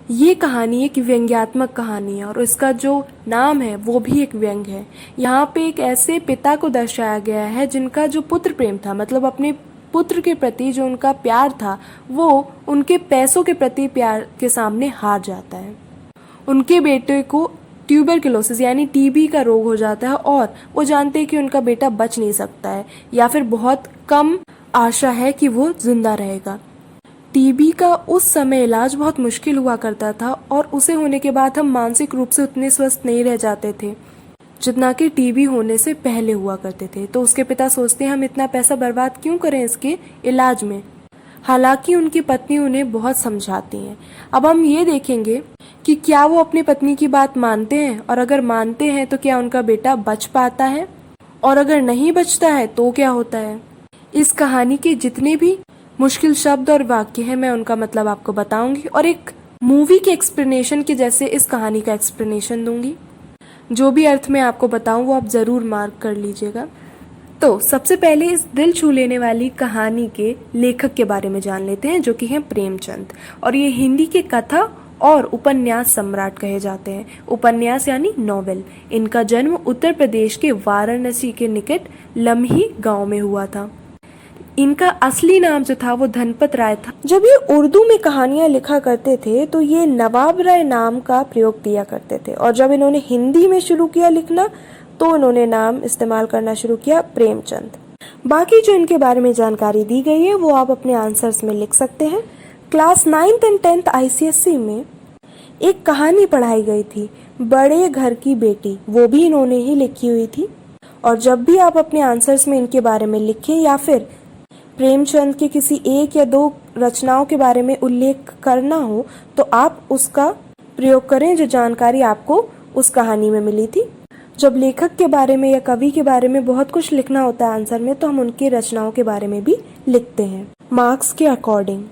ये कहानी एक व्यंग्यात्मक कहानी है और इसका जो नाम है वो भी एक व्यंग है। यहाँ पे एक ऐसे पिता को दर्शाया गया है जिनका जो पुत्र प्रेम था, मतलब अपने पुत्र के प्रति जो उनका प्यार था वो उनके पैसों के प्रति प्यार के सामने हार जाता है। उनके बेटे को ट्यूबरकुलोसिस यानी टीबी का रोग हो जाता है और वो जानते हैं कि उनका बेटा बच नहीं सकता है या फिर बहुत कम आशा है कि वो जिंदा रहेगा। टीबी का उस समय इलाज बहुत मुश्किल हुआ करता था और उसे होने के बाद हम मानसिक रूप से उतने स्वस्थ नहीं रह जाते थे जितना कि टीबी होने से पहले हुआ करते थे। तो उसके पिता सोचते हैं हम इतना पैसा बर्बाद क्यों करें इसके इलाज में। हालांकि उनकी पत्नी उन्हें बहुत समझाती हैं। अब हम ये देखेंगे कि क्या वो अपनी पत्नी की बात मानते हैं, और अगर मानते हैं तो क्या उनका बेटा बच पाता है, और अगर नहीं बचता है तो क्या होता है। इस कहानी के जितने भी मुश्किल शब्द और वाक्य हैं मैं उनका मतलब आपको बताऊंगी और एक मूवी के एक्सप्लेनेशन के जैसे इस कहानी का एक्सप्लेनेशन दूंगी। जो भी अर्थ मैं आपको बताऊं वो आप जरूर मार्क कर लीजिएगा। तो सबसे पहले इस दिल छू लेने वाली कहानी के लेखक के बारे में जान लेते हैं, जो कि हैं प्रेमचंद। और ये हिंदी के कथा और उपन्यास सम्राट कहे जाते हैं। उपन्यास यानी नॉवेल। इनका जन्म उत्तर प्रदेश के वाराणसी के निकट लम्ही गांव में हुआ था। इनका असली नाम जो था वो धनपत राय था। जब ये उर्दू में कहानियां लिखा करते थे तो ये नवाब राय नाम का प्रयोग किया करते थे, और जब इन्होंने हिंदी में शुरू किया लिखना तो इन्होंने नाम इस्तेमाल करना शुरू किया प्रेमचंद। बाकी जो इनके बारे में जानकारी दी गई है वो आप अपने आंसर्स में लिख सकते हैं। Class 9th and 10th ICSE में एक कहानी पढ़ाई गई थी, बड़े घर की बेटी, वो भी इन्होंने ही लिखी हुई थी। और जब भी आप अपने आंसर्स में इनके बारे में लिखें या फिर प्रेमचंद के किसी एक या दो रचनाओं के बारे में उल्लेख करना हो तो आप उसका प्रयोग करें जो जानकारी आपको उस कहानी में मिली थी। जब लेखक के बारे में या कवि के बारे में बहुत कुछ लिखना होता है आंसर में तो हम उनकी रचनाओं के बारे में भी लिखते हैं मार्क्स के अकॉर्डिंग।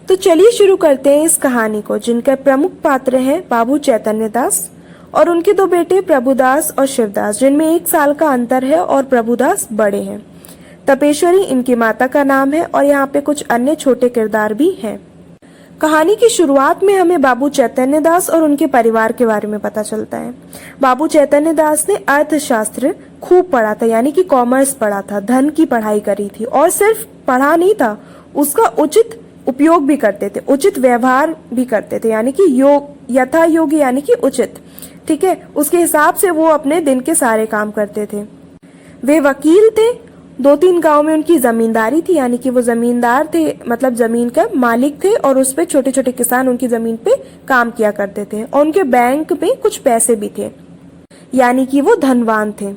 तो चलिए शुरू करते हैं इस कहानी को, जिनका प्रमुख पात्र है बाबू चैतन्य दास और उनके दो बेटे प्रभुदास और शिवदास, जिनमें 1 साल का अंतर है और प्रभुदास बड़े हैं। तपेश्वरी इनकी माता का नाम है और यहाँ पे कुछ अन्य छोटे किरदार भी हैं। कहानी की शुरुआत में हमें बाबू चैतन्य दास और उनके परिवार के बारे में पता चलता है। बाबू चैतन्य दास ने अर्थशास्त्र खूब पढ़ा था, यानी कि कॉमर्स पढ़ा था, धन की पढ़ाई करी थी, और सिर्फ पढ़ा नहीं था, उसका उचित उपयोग भी करते थे, उचित व्यवहार भी करते थे, यानी कि योग यथा योग्य यानी कि उचित, ठीक है, उसके हिसाब से वो अपने दिन के सारे काम करते थे। वे वकील थे। 2-3 गांव में उनकी जमींदारी थी, यानी कि वो जमींदार थे, मतलब जमीन का मालिक थे, और उस पे छोटे छोटे किसान उनकी जमीन पे काम किया करते थे। और उनके बैंक में कुछ पैसे भी थे, यानी कि वो धनवान थे,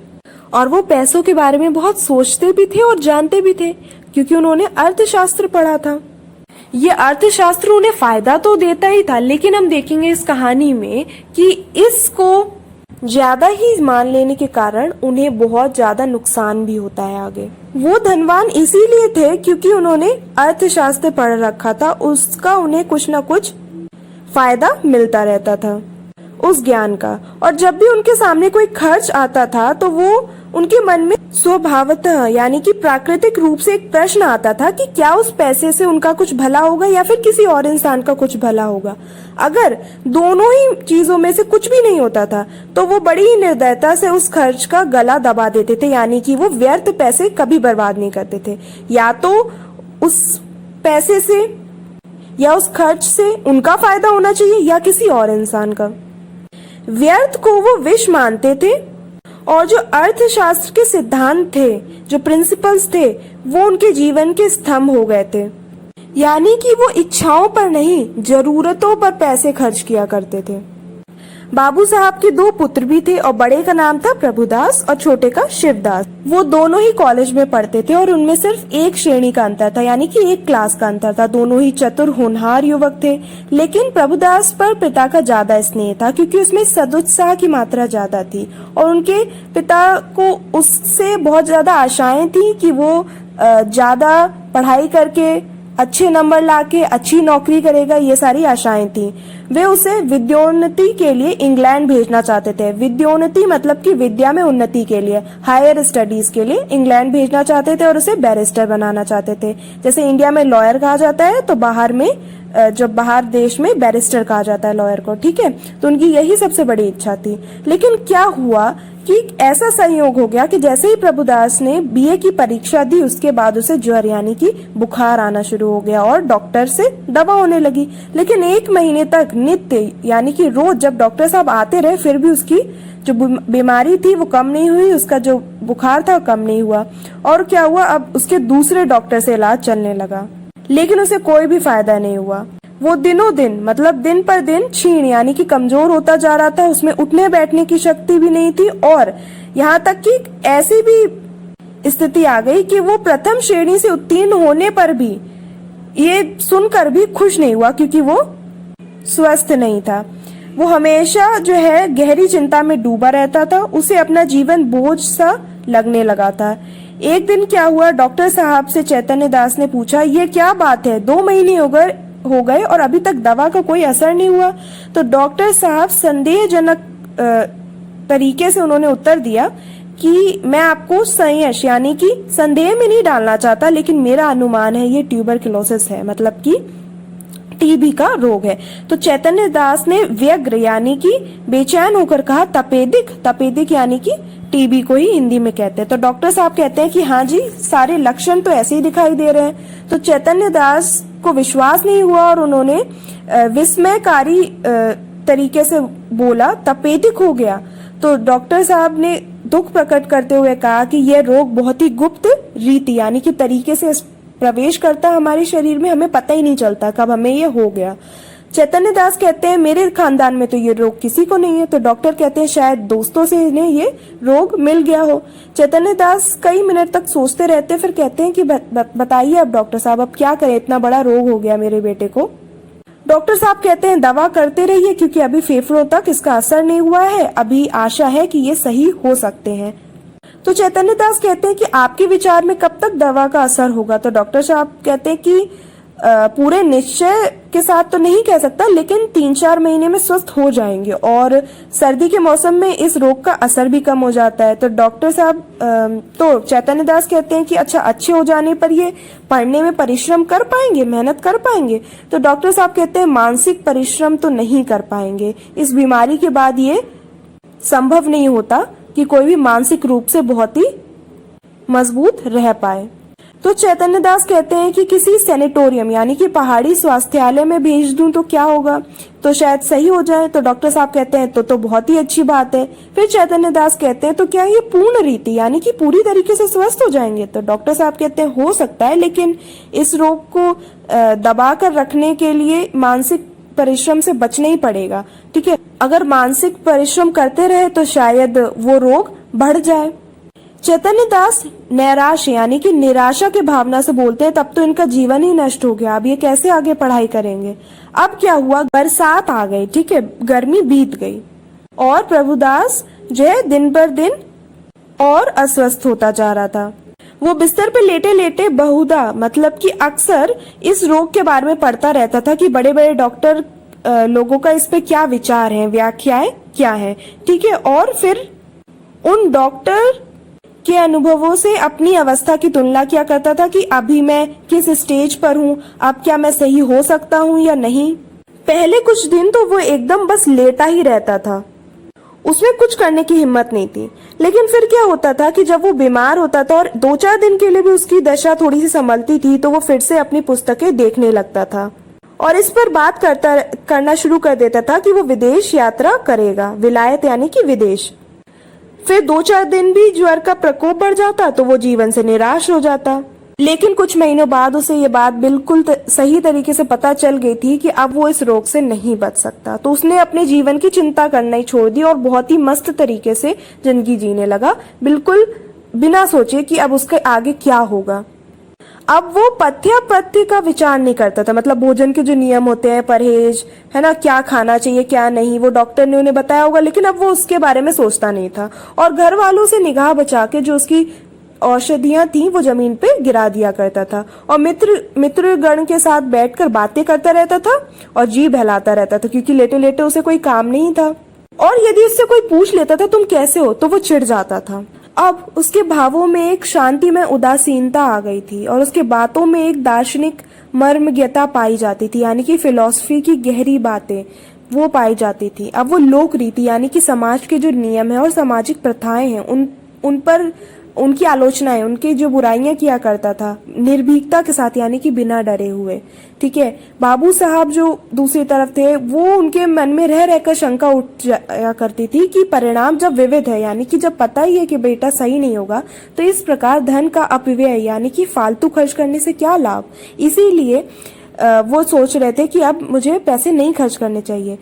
और वो पैसों के बारे में बहुत सोचते भी थे और जानते भी थे क्योंकि उन्होंने अर्थशास्त्र पढ़ा था। ये अर्थशास्त्र उन्हें फायदा तो देता ही था, लेकिन हम देखेंगे इस कहानी में कि इसको ज्यादा ही मान लेने के कारण उन्हें बहुत ज्यादा नुकसान भी होता है आगे। वो धनवान इसीलिए थे क्योंकि उन्होंने अर्थशास्त्र पढ़ रखा था, उसका उन्हें कुछ ना कुछ फायदा मिलता रहता था उस ज्ञान का। और जब भी उनके सामने कोई खर्च आता था तो वो उनके मन में स्वभावतः यानी कि प्राकृतिक रूप से एक प्रश्न आता था कि क्या उस पैसे से उनका कुछ भला होगा या फिर किसी और इंसान का कुछ भला होगा। अगर दोनों ही चीजों में से कुछ भी नहीं होता था तो वो बड़ी ही निर्दयता से उस खर्च का गला दबा देते थे, यानी कि वो व्यर्थ पैसे कभी बर्बाद नहीं करते थे। या तो उस पैसे से या उस खर्च से उनका फायदा होना चाहिए या किसी और इंसान का। व्यर्थ को वो विष मानते थे, और जो अर्थशास्त्र के सिद्धांत थे, जो प्रिंसिपल्स थे, वो उनके जीवन के स्तंभ हो गए थे, यानी कि वो इच्छाओं पर नहीं जरूरतों पर पैसे खर्च किया करते थे। बाबू साहब के 2 पुत्र भी थे और बड़े का नाम था प्रभुदास और छोटे का शिवदास। वो दोनों ही कॉलेज में पढ़ते थे और उनमें सिर्फ 1 श्रेणी का अंतर था, यानी कि 1 क्लास का अंतर था। दोनों ही चतुर होनहार युवक थे, लेकिन प्रभुदास पर पिता का ज्यादा स्नेह था क्योंकि उसमें सदुत्साह की मात्रा ज्यादा थी और उनके पिता को उससे बहुत ज्यादा आशाएं थी कि वो ज्यादा पढ़ाई करके अच्छे नंबर लाके अच्छी नौकरी करेगा, ये सारी आशाएं थी। वे उसे विद्योन्नति के लिए इंग्लैंड भेजना चाहते थे। विद्योन्नति मतलब कि विद्या में उन्नति के लिए, हायर स्टडीज के लिए इंग्लैंड भेजना चाहते थे और उसे बैरिस्टर बनाना चाहते थे। जैसे इंडिया में लॉयर कहा जाता है, तो बाहर में जब बाहर देश में बैरिस्टर कहा जाता है लॉयर को, ठीक है। तो उनकी यही सबसे बड़ी इच्छा थी। लेकिन क्या हुआ कि ऐसा संयोग हो गया कि जैसे ही प्रभुदास ने बीए की परीक्षा दी, उसके बाद उसे ज्वर यानी कि बुखार आना शुरू हो गया और डॉक्टर से दवा होने लगी। लेकिन 1 महीने तक नित्य यानी कि रोज जब डॉक्टर साहब आते रहे, फिर भी उसकी जो बीमारी थी वो कम नहीं हुई, उसका जो बुखार था कम नहीं हुआ। और क्या हुआ, अब उसके दूसरे डॉक्टर से इलाज चलने लगा, लेकिन उसे कोई भी फायदा नहीं हुआ। वो दिनों दिन मतलब दिन पर दिन क्षीण यानी कि कमजोर होता जा रहा था। उसमें उठने बैठने की शक्ति भी नहीं थी और यहाँ तक कि ऐसी भी स्थिति आ गई कि वो प्रथम श्रेणी से उत्तीर्ण होने पर भी ये सुनकर भी खुश नहीं हुआ, क्योंकि वो स्वस्थ नहीं था। वो हमेशा जो है गहरी चिंता में डूबा रहता था। उसे अपना जीवन बोझ सा लगने लगा था। एक दिन क्या हुआ, डॉक्टर साहब से चैतन्य दास ने पूछा, ये क्या बात है, 2 महीने हो गए और अभी तक दवा का कोई असर नहीं हुआ। तो डॉक्टर साहब संदेहजनक तरीके से उन्होंने उत्तर दिया कि मैं आपको संयश यानी कि संदेह में नहीं डालना चाहता, लेकिन मेरा अनुमान है ये ट्यूबरक्लोसिस है, मतलब कि टीबी का रोग है। तो चैतन्य दास ने व्यग्र यानी कि बेचैन होकर कहा, तपेदिक। तपेदिक यानी कि टीबी को ही हिंदी में कहते हैं। तो डॉक्टर साहब कहते हैं कि हाँ जी, सारे लक्षण तो ऐसे ही दिखाई दे रहे हैं। तो चैतन्य दास को विश्वास नहीं हुआ और उन्होंने विस्मयकारी तरीके से बोला, तपेदिक हो गया। तो डॉक्टर साहब ने दुख प्रकट करते हुए कहा कि यह रोग बहुत ही गुप्त रीति यानी कि तरीके से प्रवेश करता है हमारे शरीर में, हमें पता ही नहीं चलता कब हमें ये हो गया। चैतन्य दास कहते हैं मेरे खानदान में तो ये रोग किसी को नहीं है। तो डॉक्टर कहते हैं शायद दोस्तों से इन्हें ये रोग मिल गया हो। चैतन्य दास कई मिनट तक सोचते रहते, फिर कहते हैं कि बताइए अब डॉक्टर साहब, अब क्या करें, इतना बड़ा रोग हो गया मेरे बेटे को। डॉक्टर साहब कहते हैं दवा करते रहिए, क्योंकि अभी फेफड़ों तक इसका असर नहीं हुआ है, अभी आशा है कि ये सही हो सकते हैं। तो चैतन्य दास कहते हैं कि आपके विचार में कब तक दवा का असर होगा। तो डॉक्टर साहब कहते हैं कि पूरे निश्चय के साथ तो नहीं कह सकता, लेकिन 3-4 महीने में स्वस्थ हो जाएंगे और सर्दी के मौसम में इस रोग का असर भी कम हो जाता है। तो डॉक्टर साहब तो चैतन्य दास कहते हैं कि अच्छा, अच्छे हो जाने पर ये पढ़ने में परिश्रम कर पाएंगे, मेहनत कर पाएंगे। तो डॉक्टर साहब कहते हैं मानसिक परिश्रम तो नहीं कर पाएंगे, इस बीमारी के बाद ये संभव नहीं होता कि कोई भी मानसिक रूप से बहुत ही मजबूत रह पाए। तो चैतन्य दास कहते हैं कि किसी सैनिटोरियम यानी कि पहाड़ी स्वास्थ्यालय में भेज दूं तो क्या होगा, तो शायद सही हो जाए। तो डॉक्टर साहब कहते हैं तो बहुत ही अच्छी बात है। फिर चैतन्य दास कहते हैं तो क्या ये पूर्ण रीति यानी कि पूरी तरीके से स्वस्थ हो जाएंगे। तो डॉक्टर साहब कहते हैं हो सकता है, लेकिन इस रोग को दबा कर रखने के लिए मानसिक परिश्रम से बचना ही पड़ेगा, ठीक है। अगर मानसिक परिश्रम करते रहे तो शायद वो रोग बढ़ जाए। चैतन्य दास नैराश्य यानी कि निराशा के भावना से बोलते हैं तब तो इनका जीवन ही नष्ट हो गया, अब ये कैसे आगे पढ़ाई करेंगे। अब क्या हुआ, बरसात आ गई, ठीक है, गर्मी बीत गई और प्रभुदास जो है दिन पर दिन और अस्वस्थ होता जा रहा था। वो बिस्तर पे लेटे लेटे बहुधा मतलब कि अक्सर इस रोग के बारे में पढ़ता रहता था कि बड़े बड़े डॉक्टर लोगों का इस पे क्या विचार है, व्याख्याएं क्या है, ठीक है। और फिर उन डॉक्टर के अनुभवों से अपनी अवस्था की तुलना किया करता था कि अभी मैं किस स्टेज पर हूँ, अब क्या मैं सही हो सकता हूँ या नहीं। पहले कुछ दिन तो वो एकदम बस लेटा ही रहता था, उसमें कुछ करने की हिम्मत नहीं थी। लेकिन फिर क्या होता था कि जब वो बीमार होता था और 2-4 दिन के लिए भी उसकी दशा थोड़ी सी संभलती थी, तो वो फिर से अपनी पुस्तकें देखने लगता था और इस पर बात करना शुरू कर देता था कि वो विदेश यात्रा करेगा, विलायत यानी कि विदेश। फिर 2-4 दिन भी ज्वर का प्रकोप बढ़ जाता तो वो जीवन से निराश हो जाता। लेकिन कुछ महीनों बाद उसे ये बात बिल्कुल सही तरीके से पता चल गई थी कि अब वो इस रोग से नहीं बच सकता। तो उसने अपने जीवन की चिंता करना ही छोड़ दी और बहुत ही मस्त तरीके से जिंदगी जीने लगा, बिल्कुल बिना सोचे कि अब उसके आगे क्या होगा। अब वो पथ्य का विचार नहीं करता था, मतलब भोजन के जो नियम होते हैं, परहेज है ना, क्या खाना चाहिए क्या नहीं, वो डॉक्टर ने उन्हें बताया होगा, लेकिन अब वो उसके बारे में सोचता नहीं था। और घर वालों से निगाह बचा के जो उसकी औषधियां थी वो जमीन पे गिरा दिया करता था और मित्रगण के साथ बैठकर बातें करता रहता था और जी बहलाता रहता था, क्योंकि लेटे लेटे उसे कोई काम नहीं था। और यदि उससे कोई पूछ लेता था तुम कैसे हो, तो वो चिढ़ जाता था। अब उसके भावों में एक शांतिमय उदासीनता आ गई थी और उसके बातों में एक दार्शनिक मर्मज्ञता पाई जाती थी, यानी कि फिलॉसफी की गहरी बातें वो पाई जाती थी। अब वो लोक रीति यानी कि समाज के जो नियम है और सामाजिक प्रथाएं हैं उन पर उनकी आलोचनाएं, उनकी जो बुराइयां किया करता था निर्भीकता के साथ, यानी कि बिना डरे हुए। ठीक है, बाबू साहब जो दूसरी तरफ थे वो उनके मन में रह रहकर शंका उठ जाया करती थी कि परिणाम जब विविध है, यानी कि जब पता ही है कि बेटा सही नहीं होगा, तो इस प्रकार धन का अपव्यय यानी कि फालतू खर्च करने से क्या लाभ। इसीलिए वो सोच रहे थे कि अब मुझे पैसे नहीं खर्च करने चाहिए।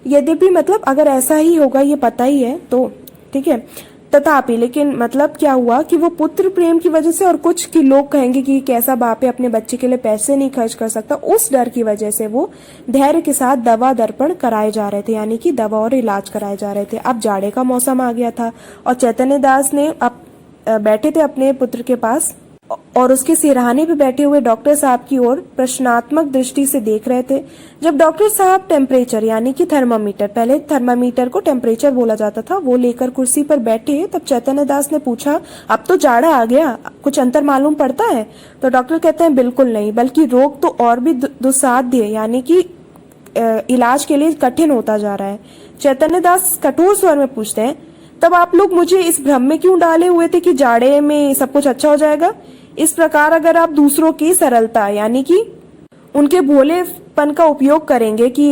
यद्यपि मतलब अगर ऐसा ही होगा ये पता ही है तो ठीक है, तथापि लेकिन मतलब क्या हुआ कि वो पुत्र प्रेम की वजह से और कुछ कि लोग कहेंगे कि कैसा बाप है अपने बच्चे के लिए पैसे नहीं खर्च कर सकता, उस डर की वजह से वो धैर्य के साथ दवा दर्पण कराए जा रहे थे, यानी कि दवा और इलाज कराए जा रहे थे। अब जाड़े का मौसम आ गया था और चैतन्य दास ने बैठे थे अपने पुत्र के पास और उसके सिरहाने पे बैठे हुए डॉक्टर साहब की ओर प्रश्नात्मक दृष्टि से देख रहे थे। जब डॉक्टर साहब टेम्परेचर यानी कि थर्मामीटर, पहले थर्मामीटर को टेम्परेचर बोला जाता था, वो लेकर कुर्सी पर बैठे, तब चैतन्य दास ने पूछा, अब तो जाड़ा आ गया, कुछ अंतर मालूम पड़ता है? तो डॉक्टर कहते हैं बिल्कुल नहीं, बल्कि रोग तो और भी दुस्साध्य यानी कि इलाज के लिए कठिन होता जा रहा है। चैतन्य दास कठोर स्वर में पूछते हैं, तब आप लोग मुझे इस भ्रम में क्यों डाले हुए थे कि जाड़े में सब कुछ अच्छा हो जाएगा? इस प्रकार अगर आप दूसरों की सरलता यानी कि उनके भोलेपन का उपयोग करेंगे कि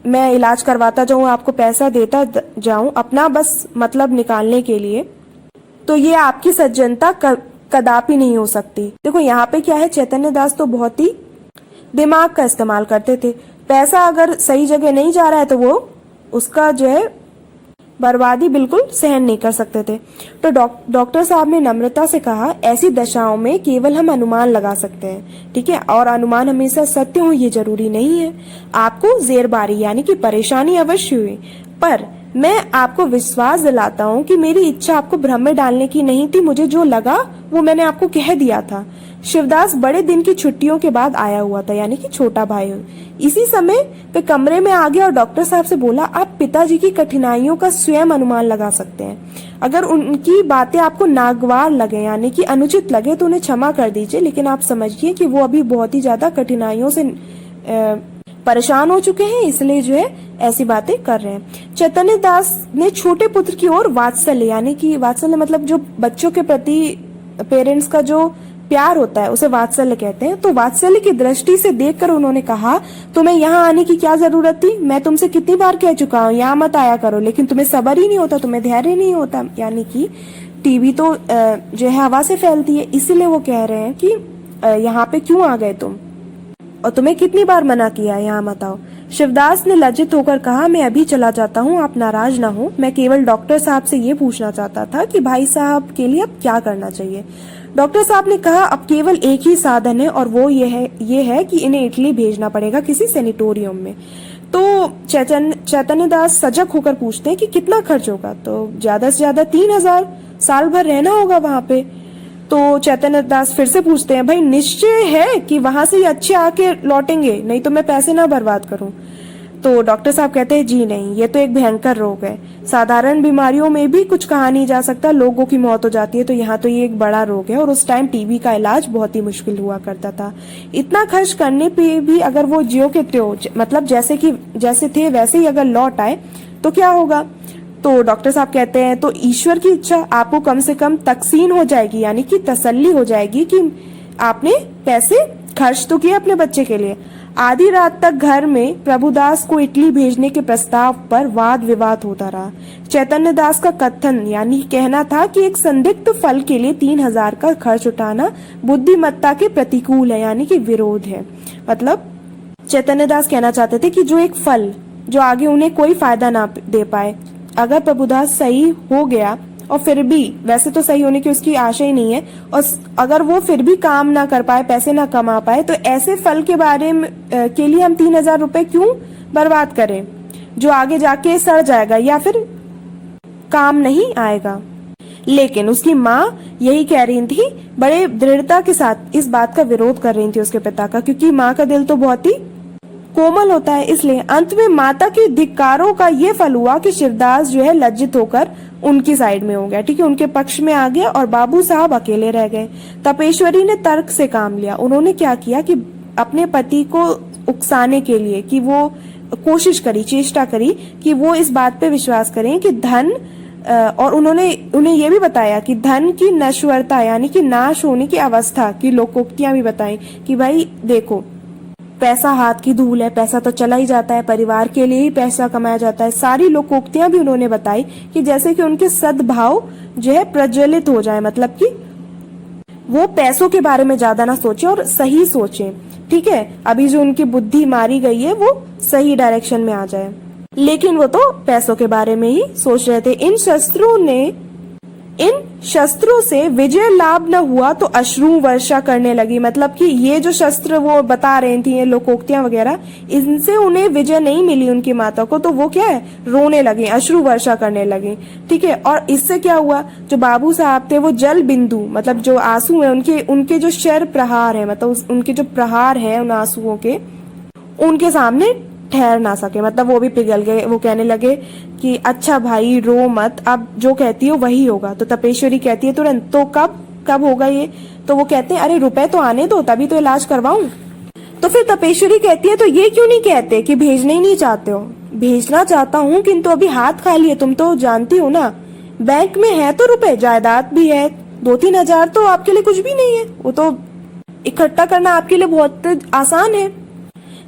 मैं इलाज करवाता जाऊं, आपको पैसा देता जाऊं अपना बस मतलब निकालने के लिए, तो ये आपकी सज्जनता कदापि नहीं हो सकती। देखो यहाँ पे क्या है, चैतन्य दास तो बहुत ही दिमाग का इस्तेमाल करते थे। पैसा अगर सही जगह नहीं जा रहा है तो वो उसका जो है बर्बादी बिल्कुल सहन नहीं कर सकते थे। तो डॉक्टर साहब ने नम्रता से कहा, ऐसी दशाओं में केवल हम अनुमान लगा सकते हैं, ठीक है, और अनुमान हमेशा सत्य हो ये जरूरी नहीं है। आपको जेरबारी यानी कि परेशानी अवश्य हुई, पर मैं आपको विश्वास दिलाता हूँ कि मेरी इच्छा आपको भ्रम में डालने की नहीं थी। मुझे जो लगा वो मैंने आपको कह दिया था। शिवदास बड़े दिन की छुट्टियों के बाद आया हुआ था, यानी कि छोटा भाई। इसी समय वे कमरे में आ गया और डॉक्टर साहब से बोला, आप पिताजी की कठिनाइयों का स्वयं अनुमान लगा सकते हैं। अगर उनकी बातें आपको नागवार लगे यानी कि अनुचित लगे तो उन्हें क्षमा कर दीजिए, लेकिन आप समझिए कि वो अभी बहुत ही ज्यादा कठिनाइयों से परेशान हो चुके हैं, इसलिए जो है ऐसी बातें कर रहे हैं। चैतन्य दास ने छोटे पुत्र की ओर वात्सल्य यानी कि वात्सल्य मतलब जो बच्चों के प्रति पेरेंट्स का जो प्यार होता है उसे वात्सल्य कहते हैं। तो वात्सल्य की दृष्टि से देखकर उन्होंने कहा, तुम्हें यहाँ आने की क्या जरूरत थी? मैं तुमसे कितनी बार कह चुका हूँ यहाँ मत आया करो, लेकिन तुम्हें सब्र ही नहीं होता, तुम्हें धैर्य नहीं होता। यानी कि टीबी तो जो है हवा से फैलती है, इसीलिए वो कह रहे हैं कि यहाँ पे क्यों आ गए तुम, और तुम्हें कितनी बार मना किया यहाँ मत आओ। शिवदास ने लज्जित होकर कहा, मैं अभी चला जाता हूँ, आप नाराज ना हो। मैं केवल डॉक्टर साहब से ये पूछना चाहता था कि भाई साहब के लिए अब क्या करना चाहिए। डॉक्टर साहब ने कहा, अब केवल एक ही साधन है और वो ये है कि इन्हें इटली भेजना पड़ेगा किसी सैनिटोरियम में। तो चैतन्य दास सजग होकर पूछते हैं कि कितना खर्च होगा? तो ज्यादा से ज्यादा 3,000, साल भर रहना होगा वहां पे। तो चैतन्य दास फिर से पूछते हैं, भाई निश्चय है कि वहां से अच्छे आके लौटेंगे, नहीं तो मैं पैसे ना बर्बाद करूं। तो डॉक्टर साहब कहते हैं, जी नहीं, ये तो एक भयंकर रोग है, साधारण बीमारियों में भी कुछ कहा नहीं जा सकता, लोगों की मौत हो जाती है, तो यहाँ तो ये एक बड़ा रोग है और उस टाइम टीबी का इलाज बहुत ही मुश्किल हुआ करता था। इतना खर्च करने पे भी अगर वो ज्यो के त्यों मतलब जैसे थे वैसे ही अगर लौट आए तो क्या होगा? तो डॉक्टर साहब कहते हैं, तो ईश्वर की इच्छा आपको कम से कम तकसीन हो जाएगी, यानी कि तसल्ली हो जाएगी कि आपने पैसे खर्च तो किए अपने बच्चे के लिए। आधी रात तक घर में प्रभुदास को इटली भेजने के प्रस्ताव पर वाद विवाद होता रहा। चैतन्य दास का कथन यानी कहना था कि एक संदिग्ध फल के लिए 3,000 का खर्च उठाना बुद्धिमत्ता के प्रतिकूल है, यानी कि विरोध है। मतलब चैतन्य दास कहना चाहते थे कि जो एक फल जो आगे उन्हें कोई फायदा ना दे पाए, अगर प्रभुदास सही हो गया और फिर भी वैसे तो सही होने की उसकी आशा ही नहीं है, और अगर वो फिर भी काम ना कर पाए, पैसे ना कमा पाए, तो ऐसे फल के बारे में के लिए हम 3,000 रुपए क्यों बर्बाद करें जो आगे जाके सड़ जाएगा या फिर काम नहीं आएगा। लेकिन उसकी माँ यही कह रही थी, बड़े दृढ़ता के साथ इस बात का विरोध कर रही थी उसके पिता का, क्योंकि माँ का दिल तो बहुत ही कोमल होता है। इसलिए अंत में माता के धिक्कारों का ये फल हुआ कि शिवदास जो है लज्जित होकर उनकी साइड में हो गया, ठीक है, उनके पक्ष में आ गया और बाबू साहब अकेले रह गए। तपेश्वरी ने तर्क से काम लिया। उन्होंने क्या किया कि अपने पति को उकसाने के लिए कि वो कोशिश करी, चेष्टा करी कि वो इस बात पे विश्वास करें कि धन और उन्होंने उन्हें ये भी बताया कि धन की नश्वरता यानी कि नाश होने की अवस्था की लोकोक्तियां भी बताई कि भाई देखो, पैसा हाथ की धूल है, पैसा तो चला ही जाता है, परिवार के लिए ही पैसा कमाया जाता है। सारी लोकोक्तियां भी उन्होंने बताई कि जैसे कि उनके सद्भाव जो है प्रज्वलित हो जाए, मतलब कि वो पैसों के बारे में ज्यादा ना सोचे और सही सोचे, ठीक है, अभी जो उनकी बुद्धि मारी गई है वो सही डायरेक्शन में आ जाए। लेकिन वो तो पैसों के बारे में ही सोच रहे थे। इन शस्त्रों से विजय लाभ न हुआ तो अश्रु वर्षा करने लगी, मतलब कि ये जो शस्त्र वो बता रही थी, ये लोकोक्तियां वगैरह, इनसे उन्हें विजय नहीं मिली उनकी माता को, तो वो क्या है, रोने लगे, अश्रु वर्षा करने लगे, ठीक है। और इससे क्या हुआ, जो बाबू साहब थे वो जल बिंदु, मतलब जो आंसू है उनके जो शर प्रहार है, मतलब उनके जो प्रहार है उन आंसुओं के, उनके सामने ठहर ना सके, मतलब वो भी पिघल गए। वो कहने लगे कि अच्छा भाई रो मत, अब जो कहती हो वही होगा। तो तपेश्वरी कहती है तुरंत, तो कब होगा ये? तो वो कहते हैं अरे रुपए तो आने दो, तभी तो इलाज करवाऊं। तो फिर तपेश्वरी कहती है तो ये क्यों नहीं कहते कि भेजने ही नहीं चाहते हो? भेजना चाहता हूँ किंतु अभी हाथ खाली है, तुम तो जानती हो ना, बैंक में है तो रुपए, जायदाद भी है, 2-3 हजार तो आपके लिए कुछ भी नहीं है, वो तो इकट्ठा करना आपके लिए बहुत आसान है।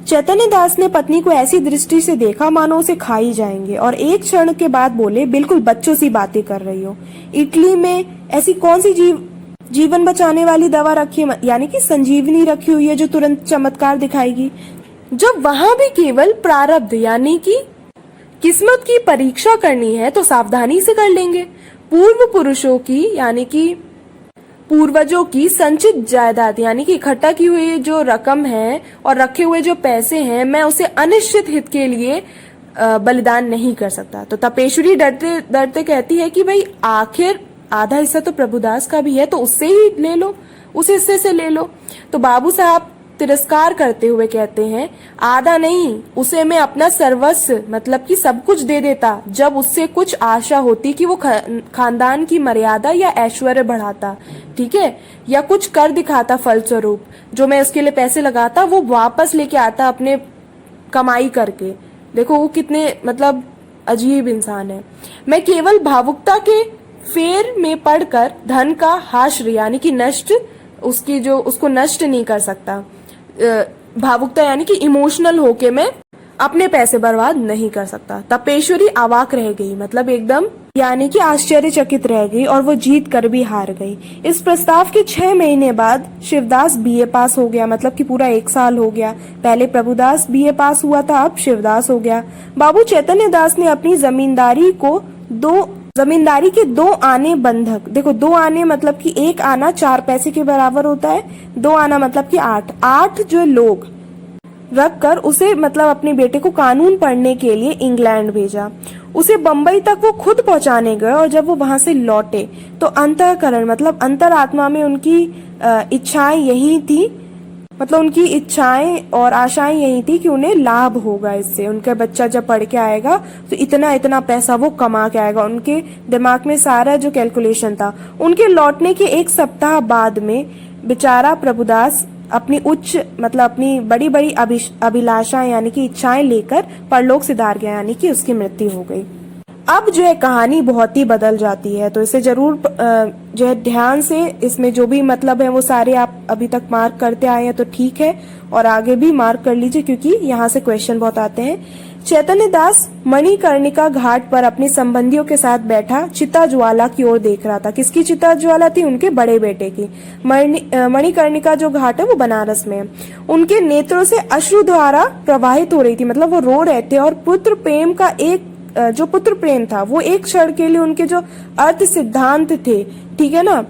चैतन्य दास ने पत्नी को ऐसी दृष्टि से देखा मानो उसे खा ही जाएंगे, और एक क्षण के बाद बोले, बिल्कुल बच्चों सी बातें कर रही हो। इटली में ऐसी कौन सी जीवन बचाने वाली दवा रखी है, यानी कि संजीवनी रखी हुई है जो तुरंत चमत्कार दिखाएगी, जब वहां भी केवल प्रारब्ध यानी कि किस्मत की परीक्षा करनी है तो सावधानी से कर लेंगे। पूर्व पुरुषों की यानी कि पूर्वजों की संचित जायदाद यानी कि इकट्ठा की हुई जो रकम है और रखे हुए जो पैसे हैं, मैं उसे अनिश्चित हित के लिए बलिदान नहीं कर सकता। तो तपेश्वरी डरते डरते कहती है कि भाई आखिर आधा हिस्सा तो प्रभुदास का भी है, तो उससे ही ले लो, उस हिस्से से ले लो। तो बाबू साहब तिरस्कार करते हुए कहते हैं, आधा नहीं, उसे मैं अपना सर्वस्व मतलब कि सब कुछ दे देता, जब उससे कुछ आशा होती कि वो खानदान की मर्यादा या ऐश्वर्य बढ़ाता, ठीक है, या कुछ कर दिखाता फलस्वरूप, जो मैं उसके लिए पैसे लगाता वो वापस लेके आता अपने कमाई करके। देखो वो कितने मतलब अजीब इंसान है। मैं केवल भावुकता के फेर में पड़कर धन का हाश्र यानी कि नष्ट उसको नष्ट नहीं कर सकता। भावुकता यानी कि इमोशनल होके मैं अपने पैसे बर्बाद नहीं कर सकता। तपेश्वरी अवाक रह गई, मतलब एकदम यानी कि आश्चर्यचकित रह गई, और वो जीत कर भी हार गई। इस प्रस्ताव के 6 महीने बाद शिवदास बीए पास हो गया, मतलब कि पूरा 1 साल हो गया। पहले प्रभुदास बीए पास हुआ था, अब शिवदास हो गया। बाबू चैतन्य दास ने अपनी जमींदारी के 2 आने बंधक, देखो 2 आने मतलब कि 1 आना 4 पैसे के बराबर होता है, 2 आना मतलब कि 8 जो लोग रख कर उसे मतलब अपने बेटे को कानून पढ़ने के लिए इंग्लैंड भेजा। उसे बंबई तक वो खुद पहुंचाने गए, और जब वो वहां से लौटे तो अंतःकरण मतलब अंतरात्मा में उनकी इच्छाएं यही थी, मतलब उनकी इच्छाएं और आशाएं यही थी कि उन्हें लाभ होगा इससे, उनका बच्चा जब पढ़ के आएगा तो इतना इतना पैसा वो कमा के आएगा। उनके दिमाग में सारा जो कैलकुलेशन था। उनके लौटने के 1 सप्ताह बाद में बेचारा प्रभुदास अपनी अपनी बड़ी बड़ी अभिलाषाएं यानी कि इच्छाएं लेकर परलोक सिधार गया, यानी कि उसकी मृत्यु हो गई। अब जो है कहानी बहुत ही बदल जाती है, तो इसे जरूर जो है ध्यान से, इसमें जो भी मतलब है वो सारे आप अभी तक मार्क करते आए हैं तो ठीक है, और आगे भी मार्क कर लीजिए क्योंकि यहाँ से क्वेश्चन बहुत आते हैं। चैतन्य दास मणिकर्णिका घाट पर अपने संबंधियों के साथ बैठा चिता ज्वाला की ओर देख रहा था। किसकी चिता ज्वाला थी? उनके बड़े बेटे की। मणिकर्णिका जो घाट है वो बनारस में है। उनके नेत्रों से अश्रुधारा प्रवाहित हो रही थी, मतलब वो रो रहे थे, और पुत्र प्रेम का जो पुत्र प्रेम था वो एक क्षण के लिए उनके जो अर्थ सिद्धांत थे, ठीक है ना,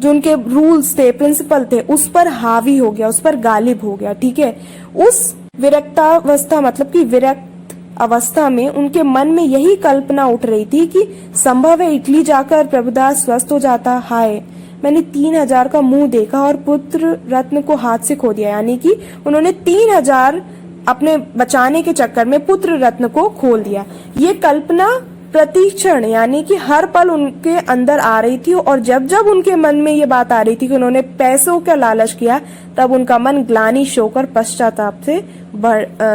जो उनके रूल्स थे, प्रिंसिपल थे, उस पर हावी हो गया, उस पर गालिब हो गया, ठीक है। उस विरक्तावस्था मतलब कि विरक्त अवस्था में उनके मन में यही कल्पना उठ रही थी कि संभव है इटली जाकर प्रभुदास स्वस्थ हो जाता। हाय, मैंने 3000 का मुंह देखा और पुत्र रत्न को हाथ से खो दिया। यानी कि उन्होंने 3000 अपने बचाने के चक्कर में पुत्र रत्न को खोल दिया। ये कल्पना प्रतिक्षण यानी कि हर पल उनके अंदर आ रही थी, और जब जब उनके मन में ये बात आ रही थी कि उन्होंने पैसों का लालच किया, तब उनका मन ग्लानि शोक और पश्चाताप से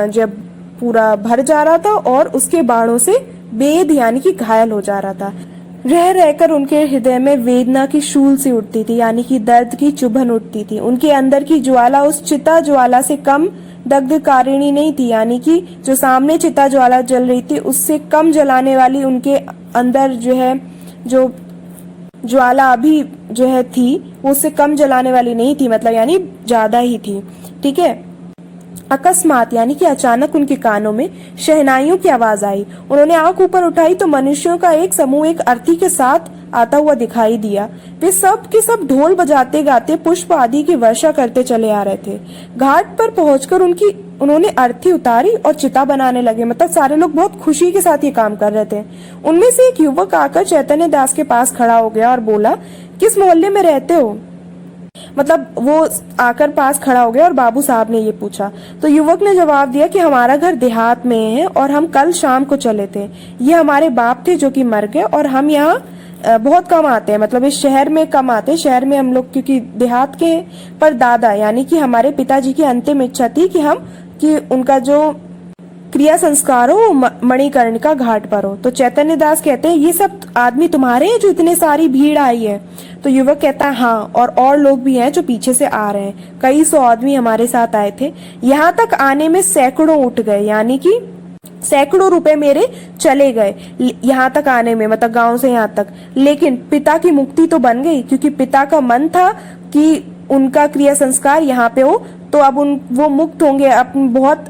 जब पूरा भर जा रहा था और उसके बाणों से बेद यानी कि घायल हो जा रहा था। रह रहकर उनके हृदय में वेदना की शूल सी उठती थी, यानी कि दर्द की चुभन उठती थी। उनके अंदर की ज्वाला उस चिता ज्वाला से कम दग्धकारिणी नहीं थी, यानी कि जो सामने चिता ज्वाला जल रही थी उससे कम जलाने वाली उनके अंदर जो है जो ज्वाला अभी जो है थी वो उससे कम जलाने वाली नहीं थी, मतलब यानी ज्यादा ही थी। ठीक है। अकस्मात यानी कि अचानक उनके कानों में शहनाइयों की आवाज आई। उन्होंने आंख ऊपर उठाई तो मनुष्यों का एक समूह एक अर्थी के साथ आता हुआ दिखाई दिया। वे सब के सब ढोल बजाते गाते पुष्प आदि की वर्षा करते चले आ रहे थे। घाट पर पहुंचकर उन्होंने अर्थी उतारी और चिता बनाने लगे। मतलब सारे लोग बहुत खुशी के साथ ये काम कर रहे थे। उनमें से एक युवक आकर चैतन्य दास के पास खड़ा हो गया और बोला, किस मोहल्ले में रहते हो? मतलब वो आकर पास खड़ा हो गया और बाबू साहब ने ये पूछा। तो युवक ने जवाब दिया कि हमारा घर देहात में है और हम कल शाम को चले थे। ये हमारे बाप थे जो कि मर गए और हम यहाँ बहुत कम आते हैं, मतलब इस शहर में कम आते हैं। शहर में हम लोग क्योंकि देहात के हैं। पर दादा यानी कि हमारे पिताजी की अंतिम इच्छा थी कि उनका जो क्रिया संस्कार हो वो मणिकर्णिका घाट पर हो। तो चैतन्य दास कहते हैं, ये सब आदमी तुम्हारे हैं जो इतने सारी भीड़ आई है? तो युवक कहता है, हाँ, और लोग भी हैं जो पीछे से आ रहे हैं। कई 100 आदमी हमारे साथ आए थे। यहाँ तक आने में सैकड़ों उठ गए, यानी कि सैकड़ों रुपए मेरे चले गए यहाँ तक आने में, मतलब गांव से यहाँ तक। लेकिन पिता की मुक्ति तो बन गई, क्योंकि पिता का मन था कि उनका क्रिया संस्कार यहाँ पे हो, तो अब वो मुक्त होंगे। अपने बहुत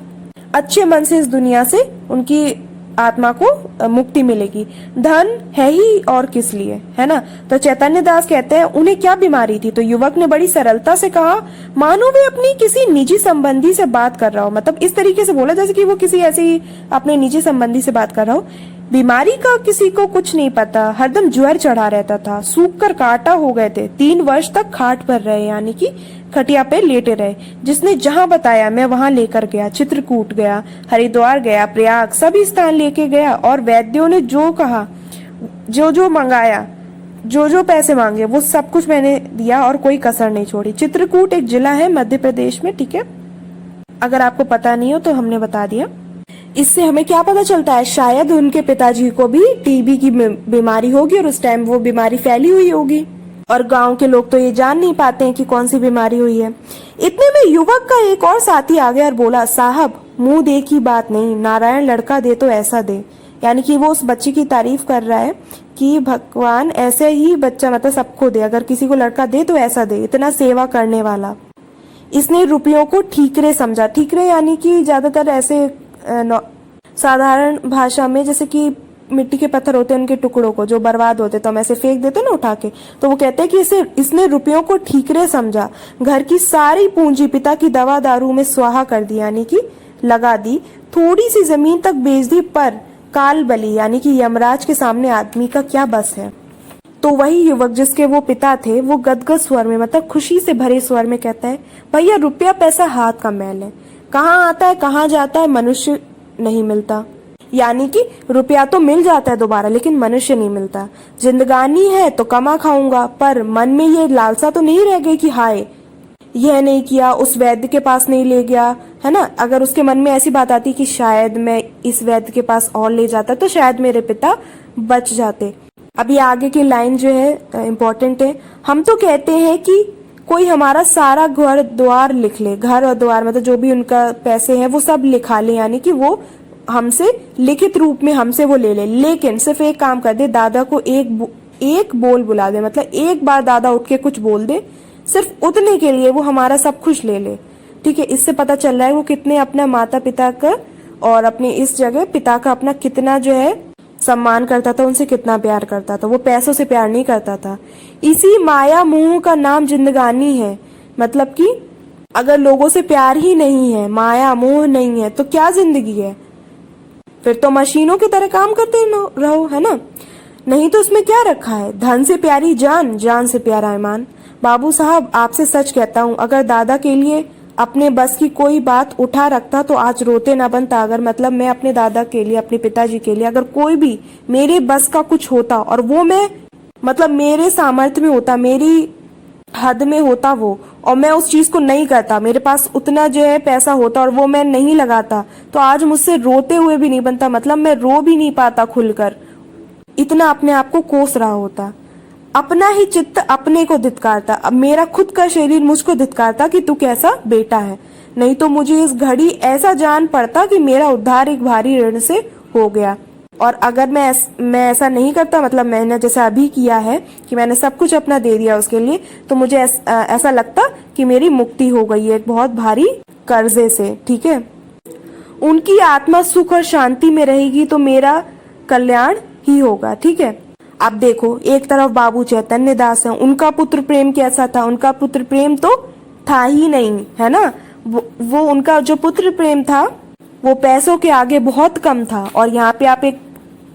अच्छे मन से इस दुनिया से उनकी आत्मा को मुक्ति मिलेगी। धन है ही और किस लिए, है ना? तो चैतन्य दास कहते हैं, उन्हें क्या बीमारी थी? तो युवक ने बड़ी सरलता से कहा, मानो वे अपनी किसी निजी संबंधी से बात कर रहा हो। मतलब इस तरीके से बोला जैसे कि वो किसी ऐसी अपने निजी संबंधी से बात कर रहा हो। बीमारी का किसी को कुछ नहीं पता, हरदम ज्वर चढ़ा रहता था, सूख कर काटा हो गए थे। 3 वर्ष तक खाट पर रहे, यानी कि खटिया पे लेटे रहे। जिसने जहां बताया मैं वहां लेकर गया। चित्रकूट गया, हरिद्वार गया, प्रयाग, सभी स्थान लेके गया। और वैद्यों ने जो कहा, जो मंगाया, जो पैसे मांगे, वो सब कुछ मैंने दिया और कोई कसर नहीं छोड़ी। चित्रकूट एक जिला है मध्य प्रदेश में। ठीक है, अगर आपको पता नहीं हो तो हमने बता दिया। इससे हमें क्या पता चलता है? शायद उनके पिताजी को भी टीबी की बीमारी होगी और उस टाइम वो बीमारी फैली हुई होगी, और गांव के लोग तो ये जान नहीं पाते हैं कि कौन सी बीमारी हुई है। इतने में युवक का एक और साथी आ गया और बोला, साहब, मुंह दे की बात नहीं, नारायण लड़का दे तो ऐसा दे। यानी कि वो उस बच्चे की तारीफ कर रहा है कि भगवान ऐसे ही बच्चा मतलब सबको दे, अगर किसी को लड़का दे तो ऐसा दे, इतना सेवा करने वाला। इसने रुपयों को ठीकरे समझा। ठीकरे यानी कि ज्यादातर ऐसे साधारण भाषा में जैसे कि मिट्टी के पत्थर होते हैं, उनके टुकड़ों को जो बर्बाद होते तो हम ऐसे फेंक देते ना उठा के, तो वो कहते हैं कि इसने रुपयों को ठीकरे समझा। घर की सारी पूंजी पिता की दवा दारू में स्वाहा कर दी, यानी कि लगा दी। थोड़ी सी जमीन तक बेच दी, पर काल बली यानी कि यमराज के सामने आदमी का क्या बस है। तो वही युवक जिसके वो पिता थे, वो गदगद स्वर में मतलब खुशी से भरे स्वर में कहता है, भैया रुपया पैसा हाथ का मैल है, कहाँ आता है कहाँ जाता है, मनुष्य नहीं मिलता। यानी कि रुपया तो मिल जाता है दोबारा, लेकिन मनुष्य नहीं मिलता। जिंदगानी है तो कमा खाऊंगा, पर मन में ये लालसा तो नहीं रह गई कि हाय यह नहीं किया, उस वैद्य के पास नहीं ले गया, है ना? अगर उसके मन में ऐसी बात आती कि शायद मैं इस वैद्य के पास और ले जाता तो शायद मेरे पिता बच जाते। अभी आगे की लाइन जो है इम्पोर्टेंट है। हम तो कहते हैं कि कोई हमारा सारा घर द्वार लिख ले, घर और द्वार मतलब जो भी उनका पैसे हैं वो सब लिखा ले, यानी कि वो हमसे लिखित रूप में हमसे वो ले ले, लेकिन सिर्फ एक काम कर दे, दादा को एक बोल बुला दे, मतलब एक बार दादा उठ के कुछ बोल दे, सिर्फ उतने के लिए वो हमारा सब कुछ ले ले। ठीक है, इससे पता चल रहा है वो कितने अपना माता पिता का और अपने इस जगह पिता का अपना कितना जो है सम्मान करता था, उनसे कितना प्यार करता था। वो पैसों से प्यार नहीं करता था। इसी माया मोह का नाम जिंदगानी है। मतलब कि अगर लोगों से प्यार ही नहीं है, माया मोह नहीं है, तो क्या जिंदगी है? फिर तो मशीनों की तरह काम करते रहो, है ना। नहीं तो उसमें क्या रखा है, धन से प्यारी जान, जान से प्यारा ईमान। बाबू साहब आपसे सच कहता हूँ, अगर दादा के लिए अपने बस की कोई बात उठा रखता तो आज रोते ना बनता। अगर मतलब मैं अपने दादा के लिए, अपने पिताजी के लिए अगर कोई भी मेरे बस का कुछ होता और वो मैं मतलब मेरे सामर्थ्य में होता, मेरी हद में होता वो, और मैं उस चीज को नहीं करता, मेरे पास उतना जो है पैसा होता और वो मैं नहीं लगाता, तो आज मुझसे रोते हुए भी नहीं बनता। मतलब मैं रो भी नहीं पाता खुलकर, इतना अपने आप को कोस रहा होता। अपना ही चित्त अपने को धिक्कारता, अब मेरा खुद का शरीर मुझको धिक्कारता कि तू कैसा बेटा है। नहीं तो मुझे इस घड़ी ऐसा जान पड़ता कि मेरा उद्धार एक भारी ऋण से हो गया। और अगर मैं ऐसा नहीं करता, मतलब मैंने जैसा अभी किया है कि मैंने सब कुछ अपना दे दिया उसके लिए, तो मुझे ऐसा लगता कि मेरी मुक्ति हो गई है एक बहुत भारी कर्जे से। ठीक है, उनकी आत्मा सुख और शांति में रहेगी तो मेरा कल्याण ही होगा। ठीक है, अब देखो एक तरफ बाबू चैतन्य दास है, उनका पुत्र प्रेम कैसा था, उनका पुत्र प्रेम तो था ही नहीं, है ना। वो उनका जो पुत्र प्रेम था वो पैसों के आगे बहुत कम था। और यहाँ पे आप एक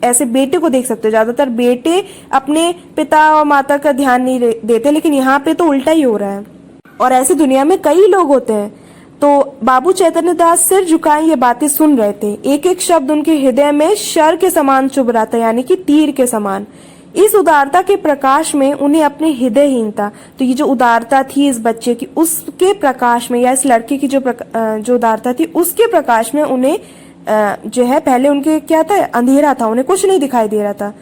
ऐसे बेटे को देख सकते हो, ज्यादातर बेटे अपने पिता और माता का ध्यान नहीं देते, लेकिन यहाँ पे तो उल्टा ही हो रहा है। और ऐसे दुनिया में कई लोग होते हैं। तो बाबू चैतन्य दास सिर झुकाए ये बातें सुन रहे थे, एक एक शब्द उनके हृदय में शर के समान चुभ रहा था, यानी कि तीर के समान। इस उदारता के प्रकाश में उन्हें अपने हृदयहीनता, तो ये जो उदारता थी इस बच्चे की, उसके प्रकाश में, या इस लड़के की जो उदारता थी उसके प्रकाश में उन्हें जो है, पहले उनके क्या था, अंधेरा था, उन्हें कुछ नहीं दिखाई दे रहा था,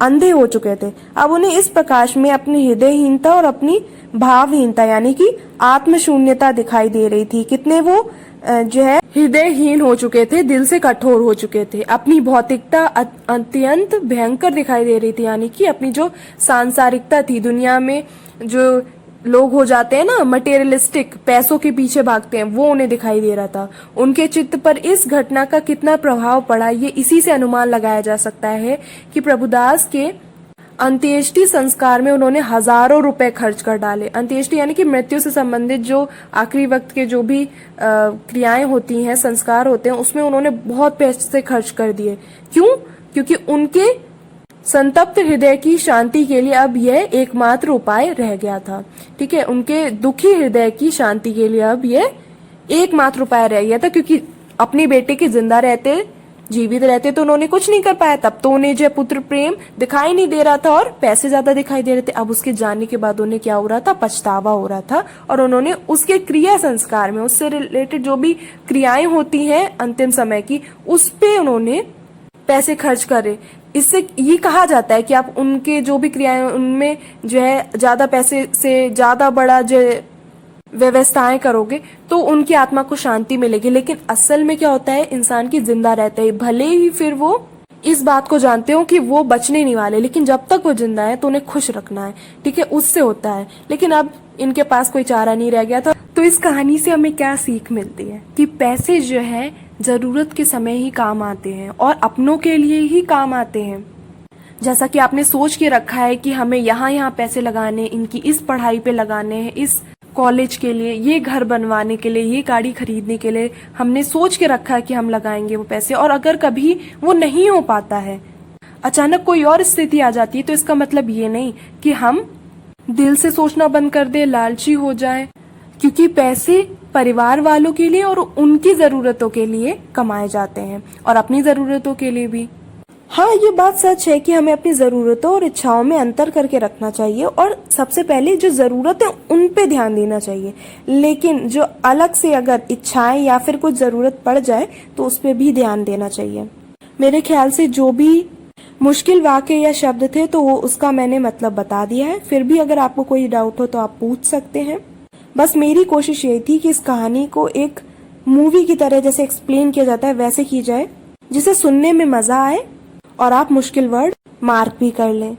अंधे हो चुके थे। अब उन्हें इस प्रकाश में अपनी हृदयहीनता और अपनी भावहीनता यानी कि आत्मशून्यता दिखाई दे रही थी। कितने वो जो है हृदयहीन हो चुके थे, दिल से कठोर हो चुके थे। अपनी भौतिकता अत्यंत भयंकर दिखाई दे रही थी, यानी कि अपनी जो सांसारिकता थी, दुनिया में जो लोग हो जाते हैं ना मटेरियलिस्टिक, पैसों के पीछे भागते हैं, वो उन्हें दिखाई दे रहा था। उनके चित्त पर इस घटना का कितना प्रभाव पड़ा, ये इसी से अनुमान लगाया जा सकता है कि प्रभुदास के अंत्येष्टि संस्कार में उन्होंने हजारों रुपए खर्च कर डाले। अंत्येष्टि यानी कि मृत्यु से संबंधित जो आखिरी वक्त के जो भी क्रियाएं होती हैं, संस्कार होते हैं, उसमें उन्होंने बहुत पैसे खर्च कर दिए। क्यों? क्योंकि उनके संतप्त हृदय की शांति के लिए अब यह एकमात्र उपाय रह गया था। ठीक है, उनके दुखी हृदय की शांति के लिए अब यह एकमात्र उपाय रह गया था, क्योंकि अपने बेटे के जिंदा रहते, जीवित रहते तो उन्होंने कुछ नहीं कर पाया, तब तो उन्हें जो पुत्र प्रेम दिखाई नहीं दे रहा था और पैसे ज्यादा दिखाई दे रहे थे। अब उसके जाने के बाद उन्हें क्या हो रहा था, पछतावा हो रहा था, और उन्होंने उसके क्रिया संस्कार में, उससे रिलेटेड जो भी क्रियाएं होती हैं अंतिम समय की, उस पे उन्होंने पैसे खर्च करे। इससे ये कहा जाता है कि आप उनके जो भी क्रियाएं उनमें जो है ज्यादा पैसे से ज्यादा बड़ा जो व्यवस्थाएं करोगे तो उनकी आत्मा को शांति मिलेगी। लेकिन असल में क्या होता है, इंसान की जिंदा रहते ही भले ही फिर वो इस बात को जानते हो कि वो बचने नहीं वाले, लेकिन जब तक वो जिंदा है तो उन्हें खुश रखना है। ठीक है, उससे होता है। लेकिन अब इनके पास कोई चारा नहीं रह गया था। तो इस कहानी से हमें क्या सीख मिलती है कि पैसे जो है जरूरत के समय ही काम आते हैं और अपनों के लिए ही काम आते हैं। जैसा कि आपने सोच के रखा है कि हमें यहाँ पैसे लगाने, इनकी इस पढ़ाई पे लगाने हैं, इस कॉलेज के लिए, ये घर बनवाने के लिए, ये गाड़ी खरीदने के लिए हमने सोच के रखा है कि हम लगाएंगे वो पैसे, और अगर कभी वो नहीं हो पाता है, अचानक कोई और स्थिति आ जाती है, तो इसका मतलब ये नहीं कि हम दिल से सोचना बंद कर दे, लालची हो जाए, क्योंकि पैसे परिवार वालों के लिए और उनकी जरूरतों के लिए कमाए जाते हैं और अपनी जरूरतों के लिए भी। हाँ, ये बात सच है कि हमें अपनी जरूरतों और इच्छाओं में अंतर करके रखना चाहिए, और सबसे पहले जो जरूरत है उन पे ध्यान देना चाहिए। लेकिन जो अलग से अगर इच्छाएं या फिर कुछ जरूरत पड़ जाए तो उस पे भी ध्यान देना चाहिए। मेरे ख्याल से जो भी मुश्किल वाक्य या शब्द थे तो वो उसका मैंने मतलब बता दिया है। फिर भी अगर आपको कोई डाउट हो तो आप पूछ सकते हैं। बस मेरी कोशिश ये थी कि इस कहानी को एक मूवी की तरह जैसे एक्सप्लेन किया जाता है वैसे की जाए, जिसे सुनने में मजा आए और आप मुश्किल वर्ड मार्क भी कर लें।